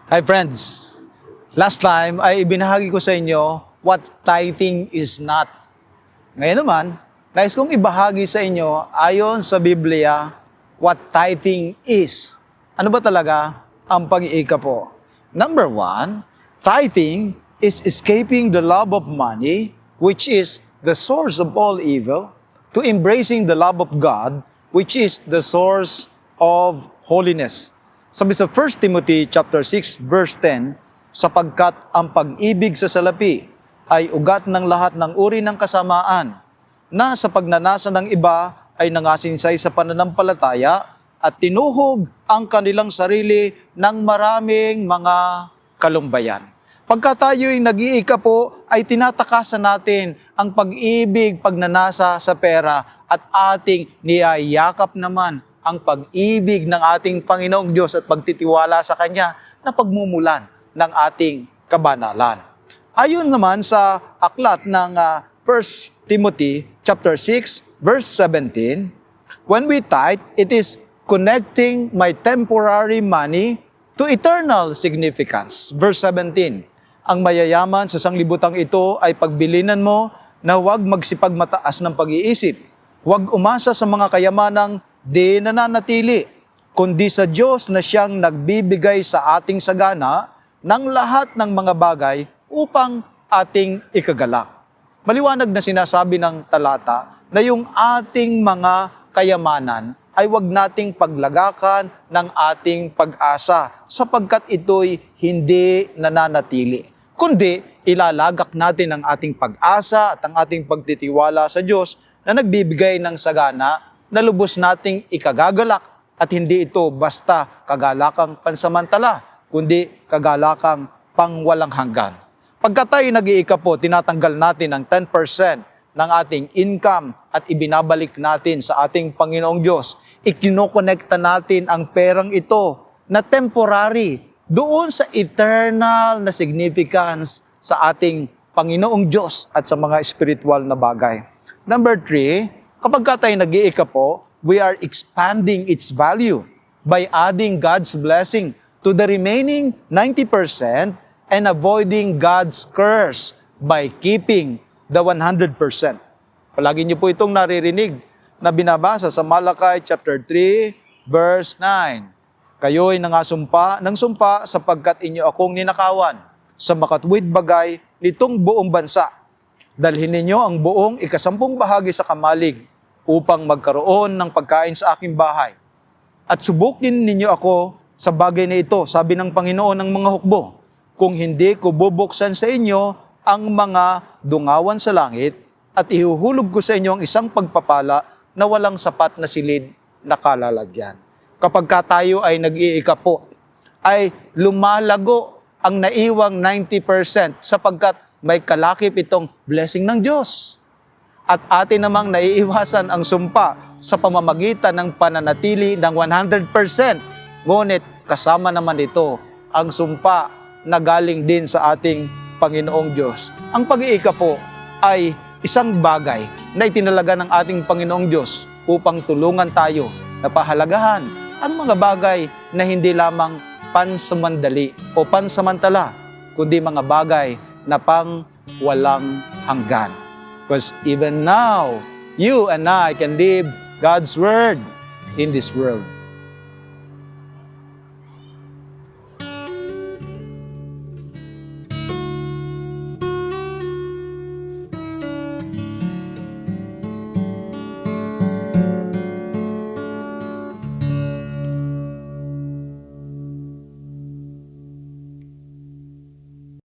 Hi friends! Last time ay ibinahagi ko sa inyo what tithing is not. Ngayon naman, nais kong ibahagi sa inyo ayon sa Biblia what tithing is. Ano ba talaga ang pag-iikapo? Number one, tithing is escaping the love of money, which is the source of all evil, to embracing the love of God, which is the source of holiness. Sabi sa 1 Timothy chapter 6 verse 10, sapagkat ang pag-ibig sa salapi ay ugat ng lahat ng uri ng kasamaan, na sa pagnanasa ng iba ay nangasinsay sa pananampalataya at tinuhog ang kanilang sarili ng maraming mga kalumbayan. Pagka tayo'y nag-iikapo, ay tinatakasan natin ang pag-ibig, pagnanasa sa pera at ating niyayakap naman ang pag-ibig ng ating Panginoong Diyos at pagtitiwala sa Kanya na pagmumulan ng ating kabanalan. Ayon naman sa aklat ng 1 Timothy chapter 6 verse 17, when we tithe, it is connecting my temporary money to eternal significance. Verse 17, ang mayayaman sa sanglibutang ito ay pagbilinan mo na huwag magsipagmataas ng pag-iisip. Huwag umasa sa mga kayamanang di nananatili, kundi sa Diyos na siyang nagbibigay sa ating sagana ng lahat ng mga bagay upang ating ikagalak. Maliwanag na sinasabi ng talata na yung ating mga kayamanan ay wag nating paglagakan ng ating pag-asa sapagkat ito'y hindi nananatili. Kundi ilalagak natin ang ating pag-asa at ang ating pagtitiwala sa Diyos na nagbibigay ng sagana na lubos nating ikagagalak at hindi ito basta kagalakang pansamantala, kundi kagalakang pangwalang hanggan. Pagka tayo nag-iikapo, tinatanggal natin ang 10% ng ating income at ibinabalik natin sa ating Panginoong Diyos. Ikinokonekta natin ang perang ito na temporary doon sa eternal na significance sa ating Panginoong Diyos at sa mga spiritual na bagay. Number 3, kapag tayo nag-iikapo, we are expanding its value by adding God's blessing to the remaining 90% and avoiding God's curse by keeping the 100%. Palagi niyo po itong naririnig na binabasa sa Malakay chapter 3 verse 9. Kayo'y nangasumpa ng sumpa sapagkat inyo akong ninakawan sa makatwid bagay nitong buong bansa. Dalhin ninyo ang buong ikasampung bahagi sa kamalig upang magkaroon ng pagkain sa aking bahay. At subukin ninyo ako sa bagay na ito, sabi ng Panginoon ng mga hukbo, kung hindi ko bubuksan sa inyo ang mga dungawan sa langit at ihuhulog ko sa inyo ang isang pagpapala na walang sapat na silid na kalalagyan. Kapag tayo ay nag-iikapo, ay lumalago ang naiwang 90% sapagkat may kalakip itong blessing ng Diyos. At atin namang naiiwasan ang sumpa sa pamamagitan ng pananatili ng 100%. Ngunit kasama naman ito ang sumpa na galing din sa ating Panginoong Diyos. Ang pag-iikapo ay isang bagay na itinalaga ng ating Panginoong Diyos upang tulungan tayo na pahalagahan ang mga bagay na hindi lamang pansamandali o pansamantala, kundi mga bagay na pang walang hanggan. Because even now, you and I can live God's Word in this world.